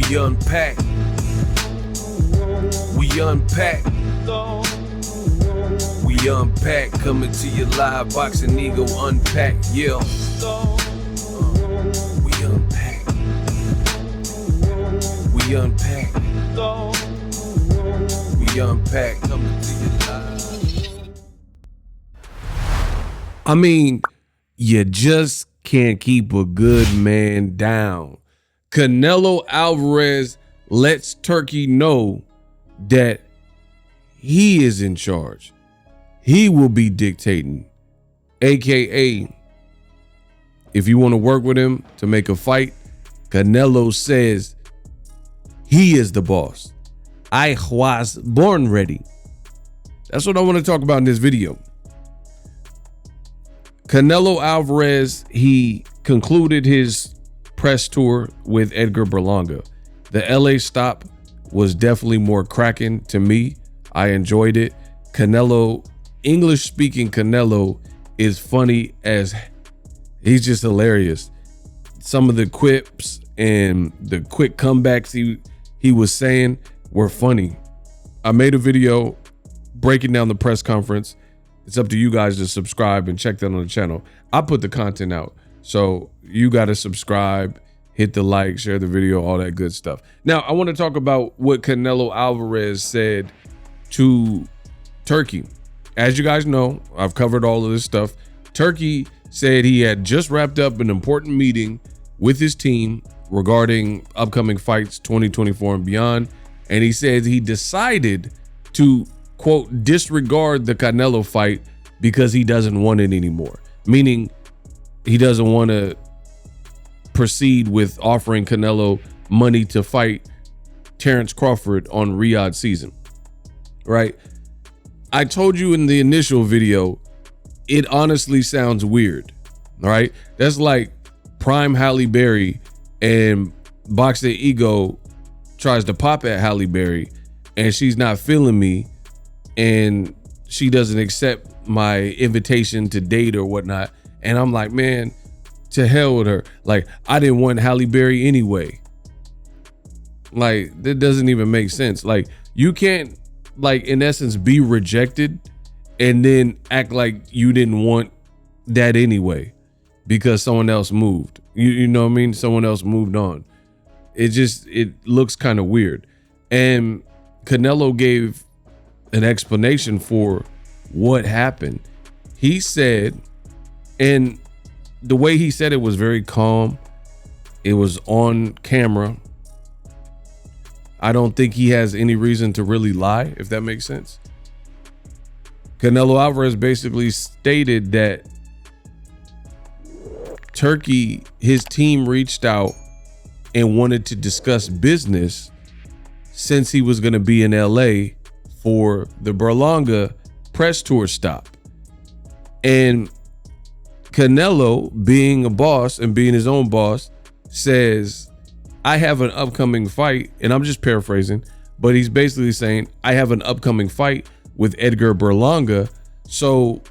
We unpack. We unpack. We unpack. Coming to you live, Boxing Ego Unpack. Yeah. We unpack. We unpack. We unpack. Coming to you live. I mean, you just can't keep a good man down. Canelo Alvarez lets Turki know that he is in charge. He will be dictating. AKA, if you want to work with him to make a fight, Canelo says he is the boss. I was born ready. That's what I want to talk about in this video. Canelo Alvarez, he concluded his press tour with Edgar Berlanga. The LA stop was definitely more cracking to me. I enjoyed it. Canelo, English speaking Canelo, is funny as he's just hilarious. Some of the quips and the quick comebacks he was saying were funny. I made a video breaking down the press conference. It's up to you guys to subscribe and check that on the channel. I put the content out, so you got to subscribe, hit the like, share the video, all that good stuff. Now, I want to talk about what Canelo Alvarez said to Turki. As you guys know, I've covered all of this stuff. Turki said he had just wrapped up an important meeting with his team regarding upcoming fights 2024 and beyond. And he said he decided to, quote, disregard the Canelo fight because he doesn't want it anymore. Meaning he doesn't want to proceed with offering Canelo money to fight Terence Crawford on Riyadh season, right? I told you in the initial video, it honestly sounds weird, all right? That's like prime Halle Berry and Boxing Ego tries to pop at Halle Berry and she's not feeling me and she doesn't accept my invitation to date or whatnot. And I'm like, man, to hell with her. Like, I didn't want Halle Berry anyway. Like, that doesn't even make sense. Like, you can't, like, in essence, be rejected and then act like you didn't want that anyway because someone else moved. You know what I mean? Someone else moved on. It looks kind of weird. And Canelo gave an explanation for what happened. He said, and the way he said it was very calm. It was on camera. I don't think he has any reason to really lie, if that makes sense. Canelo Alvarez basically stated that Turki, his team reached out and wanted to discuss business since he was going to be in LA for the Berlanga press tour stop. And Canelo, being a boss and being his own boss, says, I have an upcoming fight, and I'm just paraphrasing, but he's basically saying, I have an upcoming fight with Edgar Berlanga, so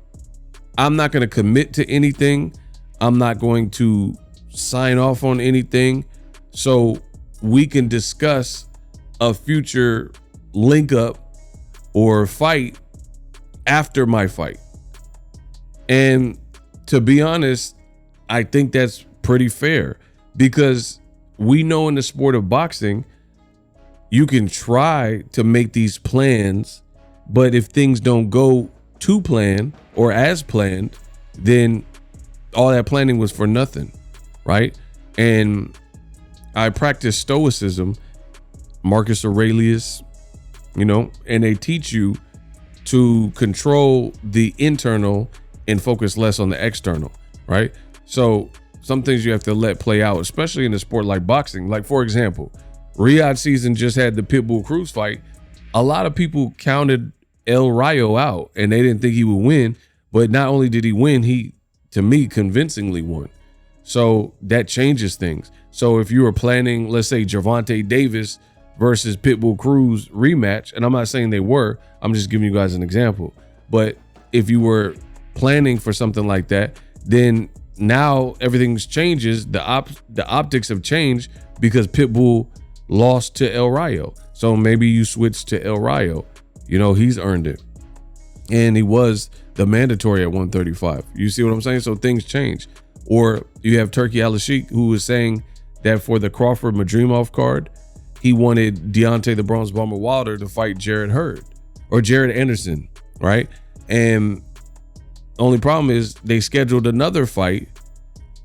I'm not going to commit to anything. I'm not going to sign off on anything, so we can discuss a future link up or fight after my fight. And to be honest, I think that's pretty fair because we know in the sport of boxing, you can try to make these plans, but if things don't go to plan or as planned, then all that planning was for nothing, right? And I practice stoicism, Marcus Aurelius, you know, and they teach you to control the internal and focus less on the external, right? So some things you have to let play out, especially in a sport like boxing. Like, for example, Riyadh season just had the Pitbull Cruz fight. A lot of people counted El Rayo out and they didn't think he would win, but not only did he win, he, to me, convincingly won. So that changes things. So if you were planning, let's say Gervonta Davis versus Pitbull Cruz rematch, and I'm not saying they were, I'm just giving you guys an example. But if you were planning for something like that, then now everything's changes. The optics have changed because Pitbull lost to El Rayo. So maybe you switch to El Rayo. You know, he's earned it. And he was the mandatory at 135. You see what I'm saying? So things change. Or you have Turki Al-Sheikh, who was saying that for the Crawford Madrimov card, he wanted Deontay the Bronze Bomber Wilder to fight Jared Anderson, right? And only problem is they scheduled another fight,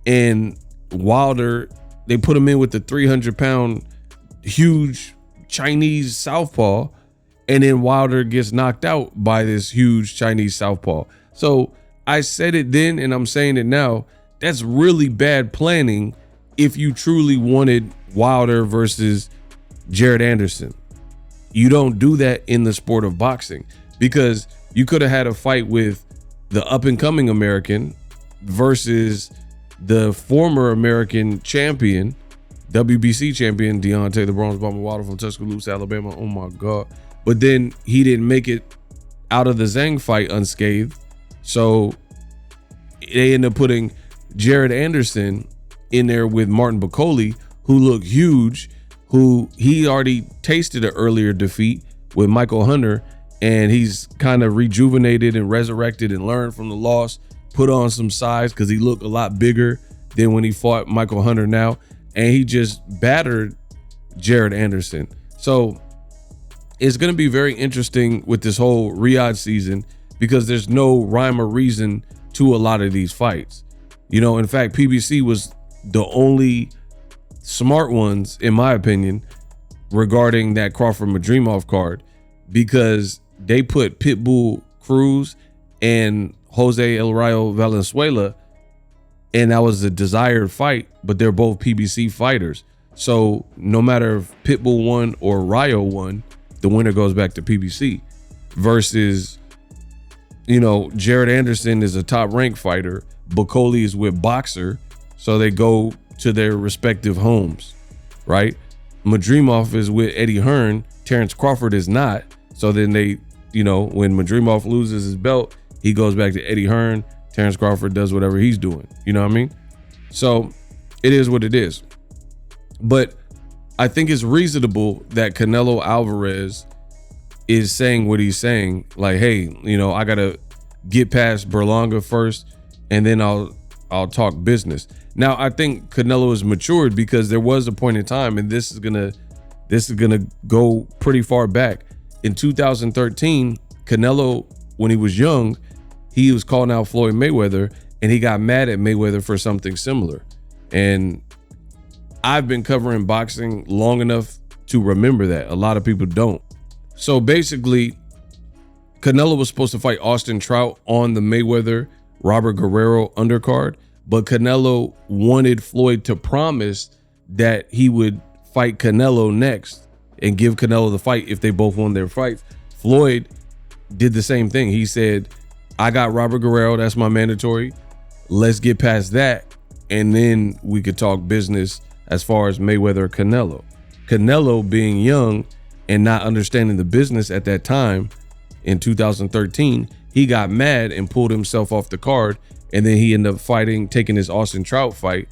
and Wilder, they put him in with the 300-pound huge Chinese southpaw, and then Wilder gets knocked out by this huge Chinese southpaw. So I said it then, and I'm saying it now. That's really bad planning if you truly wanted Wilder versus Jared Anderson. You don't do that in the sport of boxing, because you could have had a fight with the up-and-coming American versus the former American champion, WBC champion, Deontay the Bronze Bomber Wilder from Tuscaloosa, Alabama. Oh my God. But then he didn't make it out of the Zhang fight unscathed. So they end up putting Jared Anderson in there with Martin Bacoli, who looked huge, who he already tasted an earlier defeat with Michael Hunter, and he's kind of rejuvenated and resurrected and learned from the loss, put on some size because he looked a lot bigger than when he fought Michael Hunter now, and he just battered Jared Anderson. So it's going to be very interesting with this whole Riyadh season, because there's no rhyme or reason to a lot of these fights. You know, in fact, PBC was the only smart ones, in my opinion, regarding that Crawford Madrimov card, because they put Pitbull Cruz and Jose El Rayo Valenzuela, and that was a desired fight, but they're both PBC fighters. So no matter if Pitbull won or Rayo won, the winner goes back to PBC. Versus, you know, Jared Anderson is a top ranked fighter. Bacoli is with Boxer. So they go to their respective homes, right? Madrimov is with Eddie Hearn. Terence Crawford is not. So then they, you know, when Madrimov loses his belt, he goes back to Eddie Hearn. Terence Crawford does whatever he's doing. You know what I mean? So it is what it is. But I think it's reasonable that Canelo Alvarez is saying what he's saying. Like, hey, you know, I got to get past Berlanga first, and then I'll talk business. Now, I think Canelo has matured, because there was a point in time, and this is gonna go pretty far back. In 2013, Canelo, when he was young, he was calling out Floyd Mayweather, and he got mad at Mayweather for something similar. And I've been covering boxing long enough to remember that. A lot of people don't. So basically, Canelo was supposed to fight Austin Trout on the Mayweather Robert Guerrero undercard, but Canelo wanted Floyd to promise that he would fight Canelo next and give Canelo the fight if they both won their fights. Floyd did the same thing. He said, I got Robert Guerrero, that's my mandatory. Let's get past that, and then we could talk business as far as Mayweather Canelo. Canelo, being young and not understanding the business at that time in 2013, he got mad and pulled himself off the card, and then he ended up taking his Austin Trout fight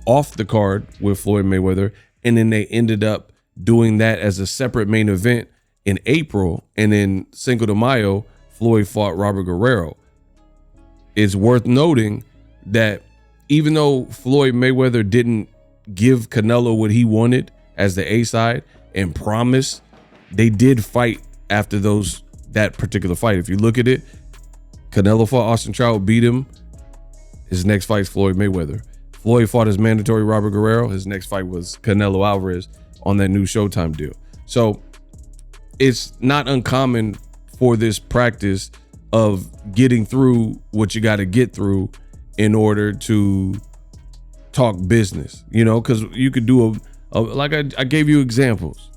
off the card with Floyd Mayweather, and then they ended up doing that as a separate main event in April, and then Cinco de Mayo, Floyd fought Robert Guerrero. It's worth noting that even though Floyd Mayweather didn't give Canelo what he wanted as the A side and promise, they did fight after that particular fight. If you look at it, Canelo fought Austin Trout, beat him. His next fight's Floyd Mayweather. Floyd fought his mandatory Robert Guerrero. His next fight was Canelo Alvarez on that new Showtime deal. So it's not uncommon for this practice of getting through what you got to get through in order to talk business, you know, because you could do like I gave you examples.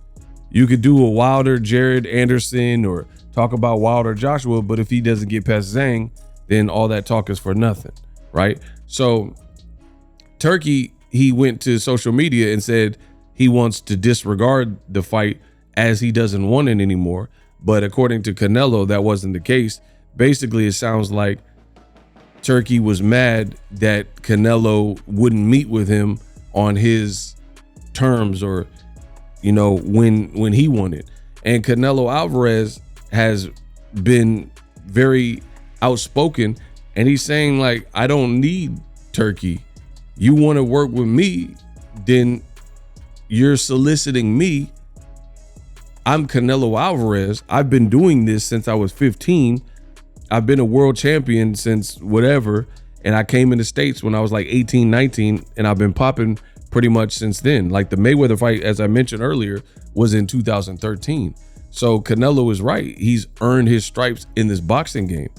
You could do a Wilder Jared Anderson or talk about Wilder Joshua, but if he doesn't get past Zhang, then all that talk is for nothing, right? So Turki, he went to social media and said he wants to disregard the fight as he doesn't want it anymore. But according to Canelo, that wasn't the case. Basically, it sounds like Turki was mad that Canelo wouldn't meet with him on his terms, or you know, when he won it. And Canelo Alvarez has been very outspoken, and he's saying, like, I don't need Turki. You want to work with me, then you're soliciting me. I'm Canelo Alvarez. I've been doing this since I was 15. I've been a world champion since whatever. And I came in the States when I was like 18, 19, and I've been popping pretty much since then. Like the Mayweather fight, as I mentioned earlier, was in 2013. So Canelo is right. He's earned his stripes in this boxing game.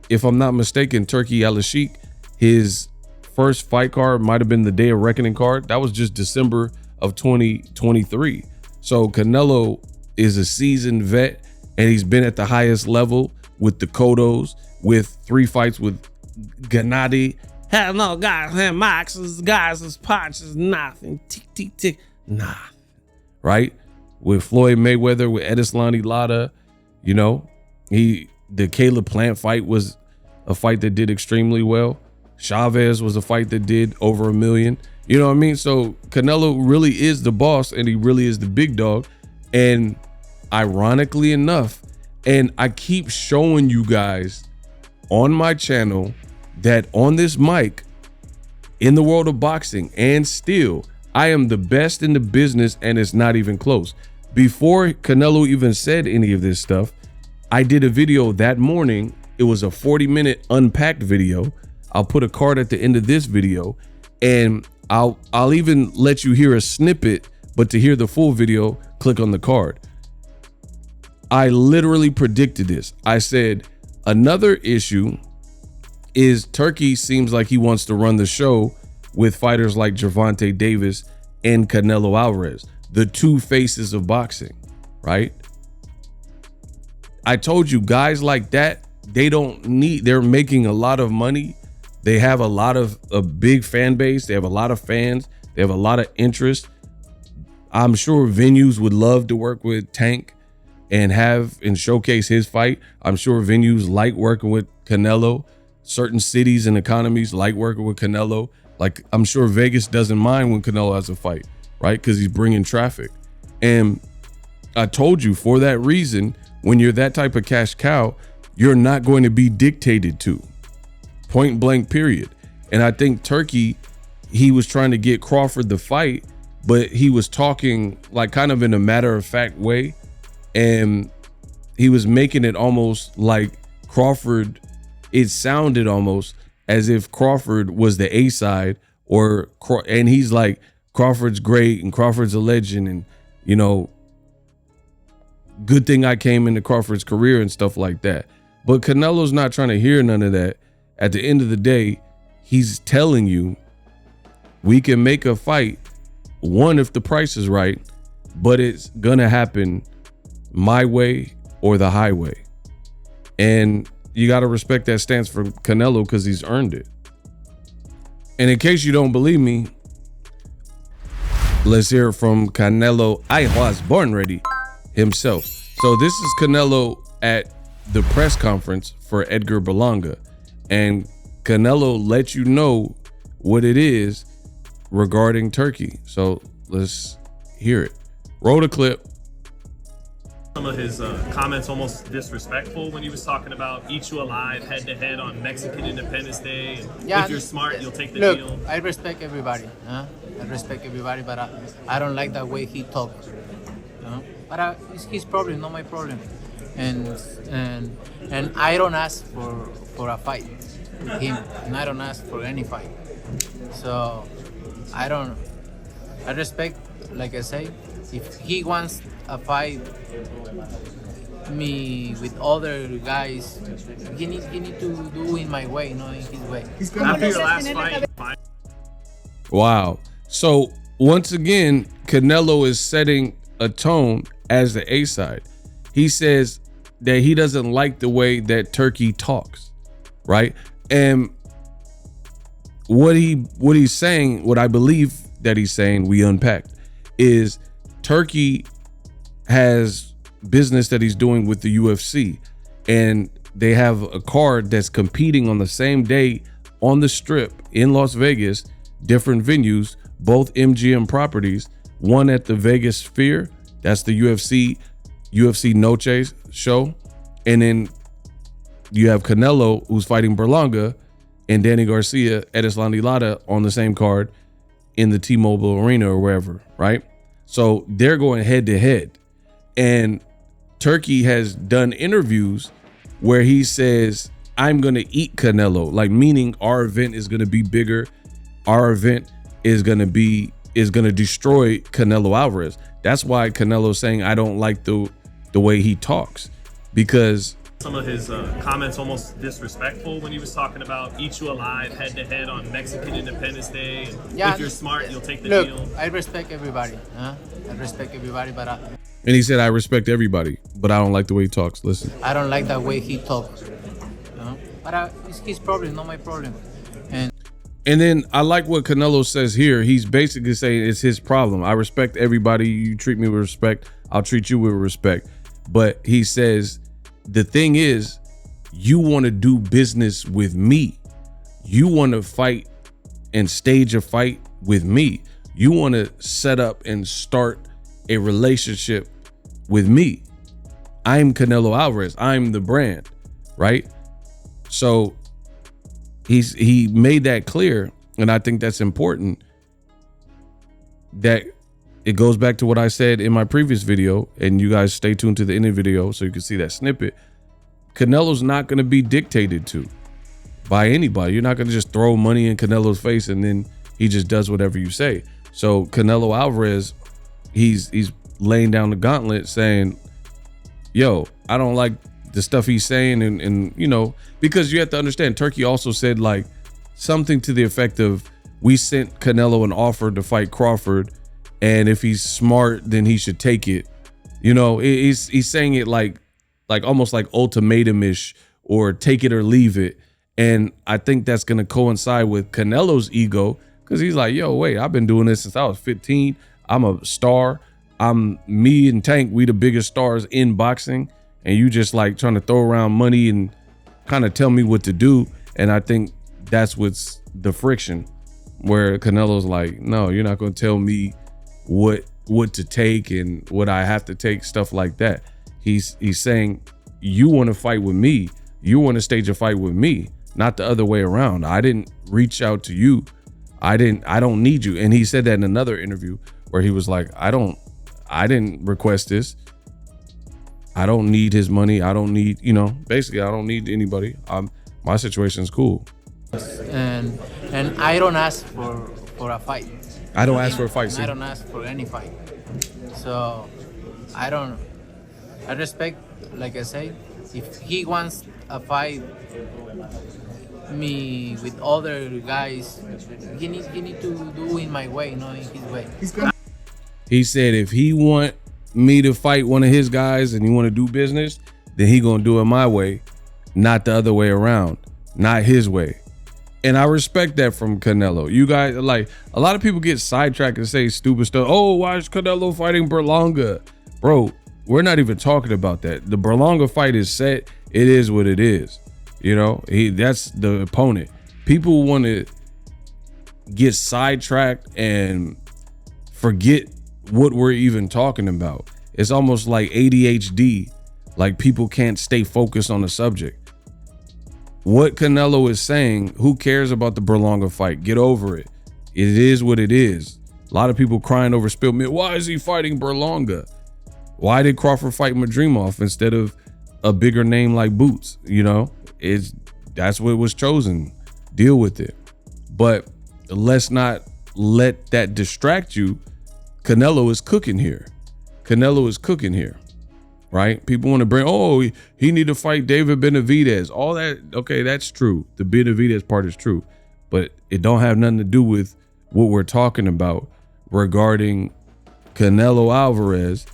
If I'm not mistaken, Turki Al-Sheikh, his first fight card might have been the Day of Reckoning card. That was just December of 2023. So Canelo is a seasoned vet, and he's been at the highest level with the Cottos, with 3 fights with Gennady. Hell no, guys, and Max's guys, his punches, nothing. Tick, tick, tick, nah. Right? With Floyd Mayweather, with Edeslani Lara, you know, the Caleb Plant fight was a fight that did extremely well. Chavez was a fight that did over $1 million. You know what I mean? So Canelo really is the boss, and he really is the big dog. And ironically enough, and I keep showing you guys on my channel that on this mic, in the world of boxing and still, I am the best in the business, and it's not even close. Before Canelo even said any of this stuff, I did a video that morning. It was a 40-minute unpacked video. I'll put a card at the end of this video, and I'll even let you hear a snippet, but to hear the full video, click on the card. I literally predicted this. I said, another issue is Turki seems like he wants to run the show with fighters like Gervonta Davis and Canelo Alvarez, the two faces of boxing, right? I told you, guys like that, they're making a lot of money. They have a big fan base. They have a lot of fans. They have a lot of interest. I'm sure venues would love to work with Tank and showcase his fight. I'm sure venues like working with Canelo. Certain cities and economies like working with Canelo. Like, I'm sure Vegas doesn't mind when Canelo has a fight, right? Because he's bringing traffic. And I told you, for that reason, when you're that type of cash cow, you're not going to be dictated to. Point blank, period. And I think Turki, he was trying to get Crawford the fight, but he was talking like kind of in a matter of fact way. And he was making it almost like Crawford, it sounded almost as if Crawford was the A side, and he's like, Crawford's great and Crawford's a legend, and, you know, good thing I came into Crawford's career and stuff like that. But Canelo's not trying to hear none of that. At the end of the day, he's telling you we can make a fight, one, if the price is right, but it's gonna happen my way or the highway. And you got to respect that stance for Canelo because he's earned it. And in case you don't believe me, let's hear from Canelo I was born ready himself. So this is Canelo at the press conference for Edgar Berlanga. And Canelo let you know what it is regarding Turki. So let's hear it. Roll the clip. Some of his comments almost disrespectful when he was talking about eat you alive head to head on Mexican Independence Day. And if you're smart, you'll take the deal. I respect everybody. I respect everybody, but I don't like the way he talks. But it's his problem, not my problem. And I don't ask for a fight with him, and I don't ask for any fight. So I respect, like I say, if he wants a fight me with other guys, he need to do it my way, not in his way. After your last fight. Wow. So once again, Canelo is setting a tone as the A side. He says that he doesn't like the way that Turki talks, right? And what he's saying, what I believe that he's saying, we unpacked, is Turki has business that he's doing with the UFC, and they have a card that's competing on the same day on the Strip in Las Vegas, different venues, both MGM properties, one at the Vegas Sphere. That's the UFC Noche show. And then you have Canelo, who's fighting Berlanga, and Danny Garcia at Erislandy Lara on the same card in the T-Mobile Arena or wherever, right? So they're going head to head. And Turki has done interviews where he says, I'm going to eat Canelo, like meaning our event is going to be bigger. Our event is going to destroy Canelo Alvarez. That's why Canelo's saying, I don't like the way he talks, because some of his comments almost disrespectful when he was talking about eat you alive head to head on Mexican Independence Day. If you're smart, you'll take the deal. I respect everybody. I respect everybody, but and he said, I respect everybody, but I don't like the way he talks. Listen. I don't like the way he talks. But it's his problem, not my problem. And then I like what Canelo says here. He's basically saying it's his problem. I respect everybody. You treat me with respect, I'll treat you with respect. But he says, the thing is, you want to do business with me. You want to fight and stage a fight with me. You want to set up and start a relationship with me. I'm Canelo Alvarez. I'm the brand, right? So he made that clear, and I think that's important. That it goes back to what I said in my previous video, and you guys stay tuned to the end of the video so you can see that snippet. Canelo's not going to be dictated to by anybody. You're not going to just throw money in Canelo's face and then he just does whatever you say. So Canelo Alvarez, he's laying down the gauntlet saying, yo, I don't like the stuff he's saying. And you know, because you have to understand, Turki also said like something to the effect of, we sent Canelo an offer to fight Crawford, and if he's smart, then he should take it. You know, he's saying it like almost like ultimatum-ish, or take it or leave it. And I think that's going to coincide with Canelo's ego, because he's like, yo, wait, I've been doing this since I was 15. I'm a star. Me and Tank, we the biggest stars in boxing, and you just like trying to throw around money and kind of tell me what to do. And I think that's what's the friction, where Canelo's like, no, you're not going to tell me what to take and what I have to take, stuff like that. He's saying, you want to fight with me. You want to stage a fight with me, not the other way around. I didn't reach out to you. I don't need you. And he said that in another interview where he was like, I didn't request this. I don't need his money. I don't need, you know, basically I don't need anybody. My situation's cool. And I don't ask for a fight. I don't ask for a fight. See? I don't ask for any fight. So I respect, like I say, if he wants a fight me with other guys, he need to do in my way, not in his way. He said if he want me to fight one of his guys and he want to do business, then he gonna do it my way, not the other way around, not his way. And I respect that from Canelo. You guys, like, a lot of people get sidetracked and say stupid stuff. Oh, why is Canelo fighting Berlanga? Bro, we're not even talking about that. The Berlanga fight is set. It is what it is. You know, that's the opponent. People want to get sidetracked and forget what we're even talking about. It's almost like ADHD, like people can't stay focused on the subject. What Canelo is saying, who cares about the Berlanga fight? Get over it. It is what it is. A lot of people crying over spilled milk. Why is he fighting Berlanga? Why did Crawford fight Madrimov instead of a bigger name like Boots? You know, that's what was chosen. Deal with it. But let's not let that distract you. Canelo is cooking here. Canelo is cooking here. Right? People want to bring, oh, he need to fight David Benavidez. All that, okay, that's true. The Benavidez part is true. But it don't have nothing to do with what we're talking about regarding Canelo Alvarez.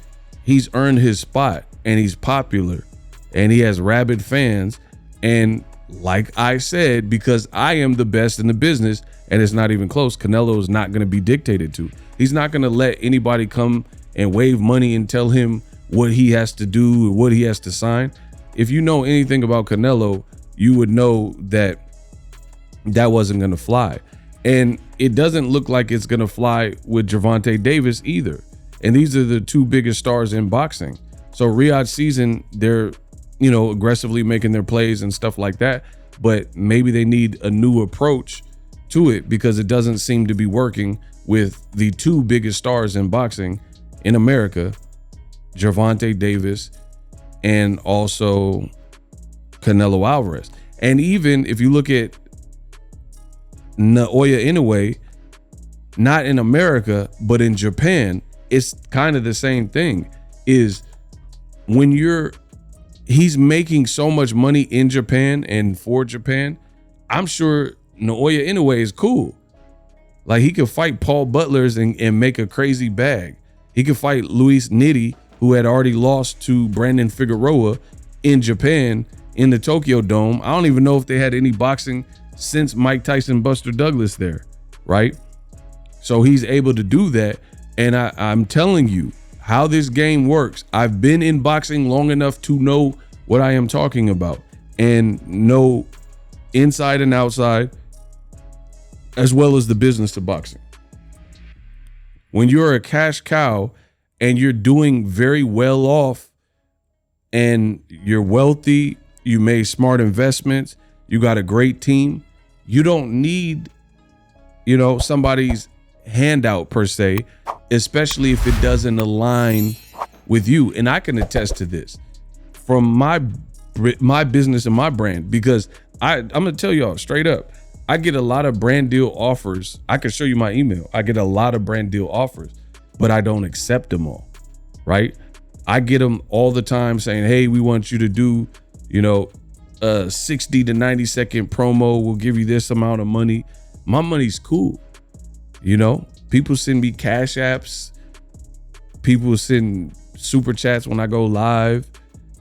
He's earned his spot, and he's popular, and he has rabid fans. And like I said, because I am the best in the business, and it's not even close, Canelo is not going to be dictated to. He's not going to let anybody come and wave money and tell him what he has to do, what he has to sign. If you know anything about Canelo, you would know that that wasn't going to fly. And it doesn't look like it's going to fly with Gervonta Davis either. And these are the two biggest stars in boxing. So Riyadh season, they're, aggressively making their plays and stuff like that. But maybe they need a new approach to it because it doesn't seem to be working with the two biggest stars in boxing in America, Gervonta Davis and also Canelo Alvarez. And even if you look at Naoya Inoue, not in America, but in Japan, it's kind of the same thing. Is when he's making so much money in Japan and for Japan, I'm sure Naoya Inoue is cool. Like, he could fight Paul Butlers and make a crazy bag. He could fight Luis Nitty, who had already lost to Brandon Figueroa in Japan in the Tokyo Dome. I don't even know if they had any boxing since Mike Tyson, Buster Douglas there, right? So he's able to do that. And I'm telling you how this game works. I've been in boxing long enough to know what I am talking about and know inside and outside, as well as the business of boxing. When you're a cash cow and you're doing very well off and you're wealthy, you made smart investments, you got a great team, you don't need, somebody's handout per se, especially if it doesn't align with you. And I can attest to this from my business and my brand, because I'm gonna tell y'all straight up, I get a lot of brand deal offers. I can show you my email. I get a lot of brand deal offers, but I don't accept them all, right? I get them all the time saying, hey, we want you to do, a 60 to 90 second promo. We'll give you this amount of money. My money's cool. People send me cash apps. People send super chats when I go live.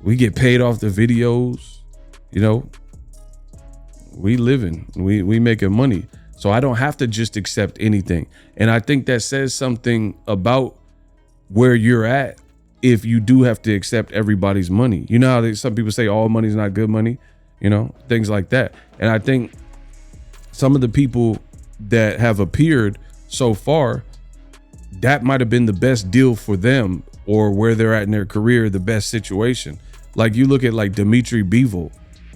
We get paid off the videos. We living, we making money. So I don't have to just accept anything. And I think that says something about where you're at if you do have to accept everybody's money. You know how some people say all money's not good money, things like that. And I think some of the people that have appeared so far, that might have been the best deal for them, or where they're at in their career, the best situation. Like, you look at like Dimitri Bivol.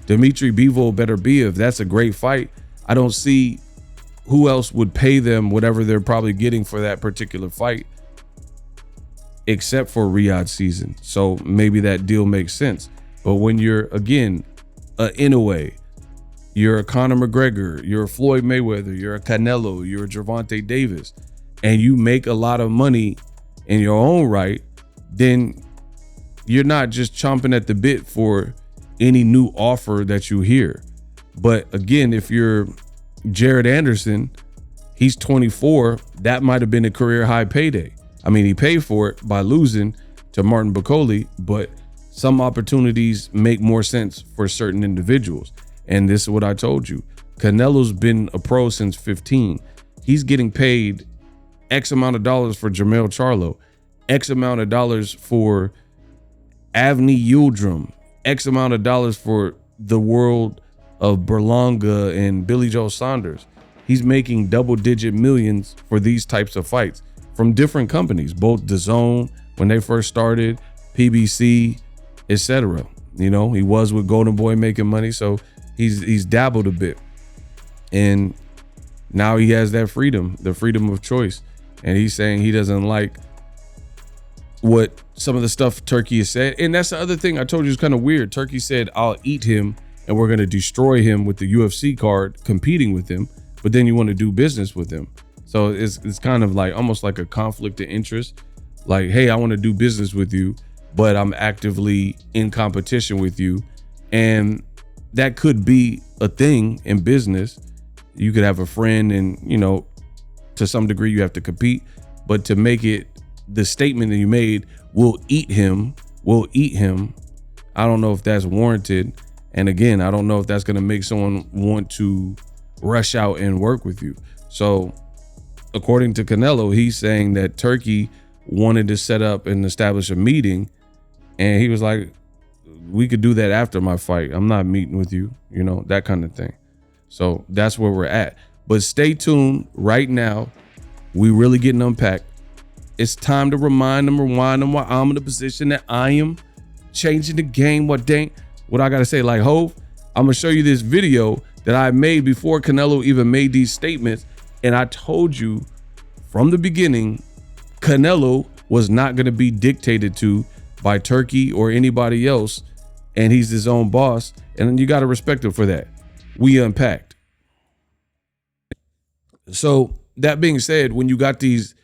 Dimitri Bivol better be, if that's a great fight, I don't see who else would pay them whatever they're probably getting for that particular fight, except for Riyadh season. So maybe that deal makes sense. But when you're, again, a Inoue, you're a Conor McGregor, you're a Floyd Mayweather, you're a Canelo, you're a Gervonta Davis, and you make a lot of money in your own right, then you're not just chomping at the bit for any new offer that you hear. But again, if you're Jared Anderson, he's 24, that might have been a career high payday. I mean, he paid for it by losing to Martin Bacoli, but some opportunities make more sense for certain individuals. And this is what I told you. Canelo's been a pro since 15. He's getting paid X amount of dollars for Jermell Charlo, X amount of dollars for Avni Yildirim, X amount of dollars for the world of Berlanga and Billy Joe Saunders. He's making double-digit millions for these types of fights from different companies, both DAZN when they first started, PBC, etc. He was with Golden Boy making money, so he's dabbled a bit, and now he has that freedom, the freedom of choice. And he's saying he doesn't like what some of the stuff Turki has said. And that's the other thing I told you is kind of weird. Turki said, I'll eat him and we're going to destroy him with the UFC card competing with him, but then you want to do business with him. So it's kind of like almost like a conflict of interest. Like, hey, I want to do business with you, but I'm actively in competition with you. And that could be a thing in business. You could have a friend and, to some degree you have to compete, but to make it the statement that you made, we'll eat him. I don't know if that's warranted. And again, I don't know if that's going to make someone want to rush out and work with you. So according to Canelo, he's saying that Turki wanted to set up and establish a meeting. And he was like, we could do that after my fight. I'm not meeting with you, that kind of thing. So that's where we're at. But stay tuned right now. We really getting unpacked. It's time to remind them, rewind them why I'm in the position that I am, changing the game. What I gotta say, like Hov, I'm gonna show you this video that I made before Canelo even made these statements. And I told you from the beginning, Canelo was not gonna be dictated to by Turki or anybody else. And he's his own boss. And you gotta respect him for that. We unpacked. So that being said, when you got these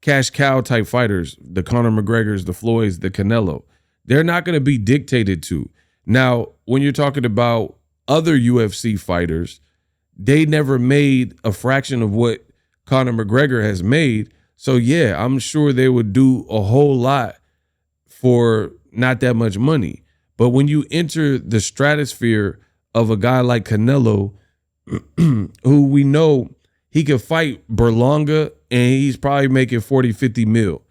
cash cow type fighters, the Conor McGregors, the Floyds, the Canelo, they're not going to be dictated to. Now, when you're talking about other UFC fighters, they never made a fraction of what Conor McGregor has made. So yeah, I'm sure they would do a whole lot for not that much money. But when you enter the stratosphere of a guy like Canelo, who we know he could fight Berlanga and he's probably making 40, 50 mil.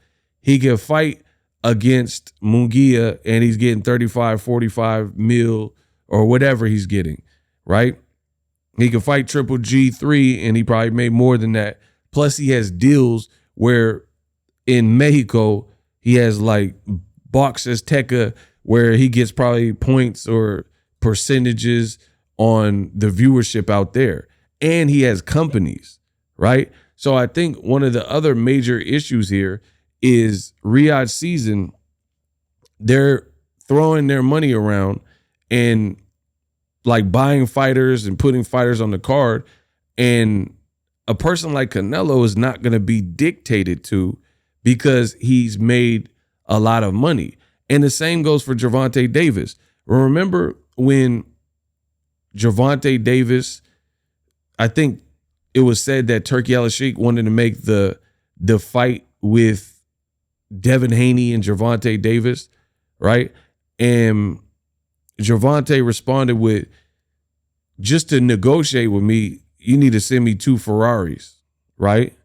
He could fight against Munguia and he's getting 35, 45 mil or whatever he's getting, right? He could fight Triple G3 and he probably made more than that. Plus he has deals where in Mexico, he has like Box Azteca where he gets probably points or percentages on the viewership out there. And he has companies, right? So I think one of the other major issues here is Riyadh season. They're throwing their money around and like buying fighters and putting fighters on the card. And a person like Canelo is not going to be dictated to because he's made a lot of money. And the same goes for Gervonta Davis. Remember when Gervonta Davis, I think it was said that Turki Al-Sheikh wanted to make the fight with Devin Haney and Gervonta Davis, right? And Gervonta responded with, just to negotiate with me, you need to send me 2 Ferraris, right?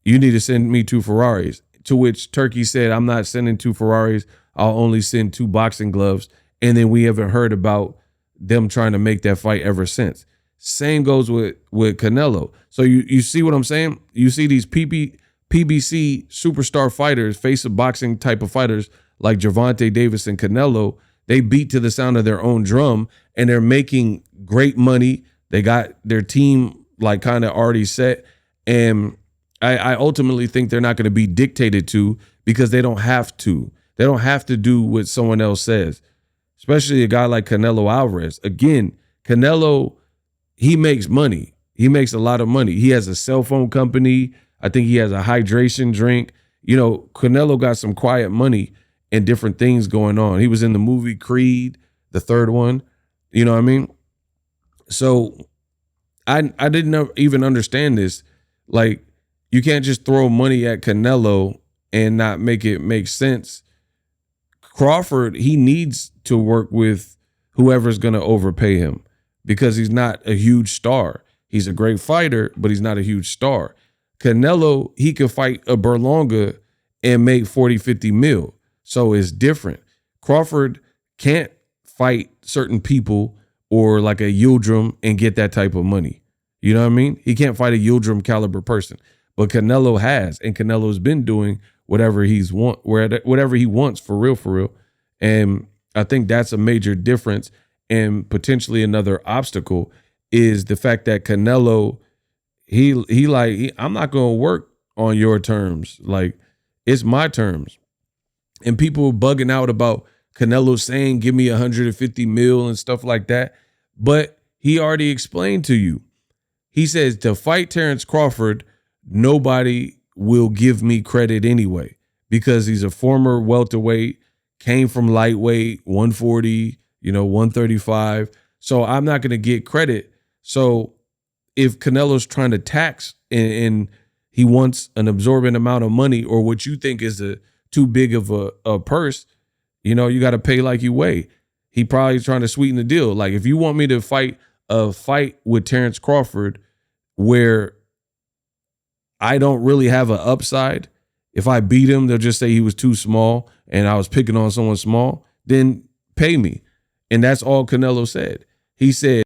You need to send me 2 Ferraris. To which Turki said, I'm not sending 2 Ferraris. I'll only send 2 boxing gloves. And then we haven't heard about them trying to make that fight ever since. Same goes with Canelo. So you see what I'm saying? You see these PBC superstar fighters, face of boxing type of fighters like Gervonta Davis and Canelo. They beat to the sound of their own drum and they're making great money. They got their team like kind of already set. And I ultimately think they're not going to be dictated to because they don't have to. They don't have to do what someone else says, especially a guy like Canelo Alvarez. Again, Canelo, he makes money. He makes a lot of money. He has a cell phone company. I think he has a hydration drink. You know, Canelo got some quiet money and different things going on. He was in the movie Creed, the 3rd one. You know what I mean? So I didn't even understand this. Like, you can't just throw money at Canelo and not make it make sense. Crawford, he needs to work with whoever's going to overpay him because he's not a huge star. He's a great fighter, but he's not a huge star. Canelo, he can fight a Berlanga and make 40, 50 mil. So it's different. Crawford can't fight certain people or like a Yildirim and get that type of money. You know what I mean? He can't fight a Yildirim caliber person. But Canelo has, and Canelo's been doing whatever he wants for real. And I think that's a major difference. And potentially another obstacle is the fact that Canelo, I'm not going to work on your terms. Like, it's my terms. And people bugging out about Canelo saying, give me 150 mil and stuff like that. But he already explained to you. He says to fight Terence Crawford, nobody will give me credit anyway because he's a former welterweight, came from lightweight, 140, 135. So I'm not going to get credit. So if Canelo's trying to tax and he wants an absorbent amount of money or what you think is too big of a purse, you got to pay like you weigh. He probably trying to sweeten the deal. Like if you want me to fight a fight with Terence Crawford where I don't really have an upside, if I beat him, they'll just say he was too small and I was picking on someone small, then pay me. And that's all Canelo said. He said,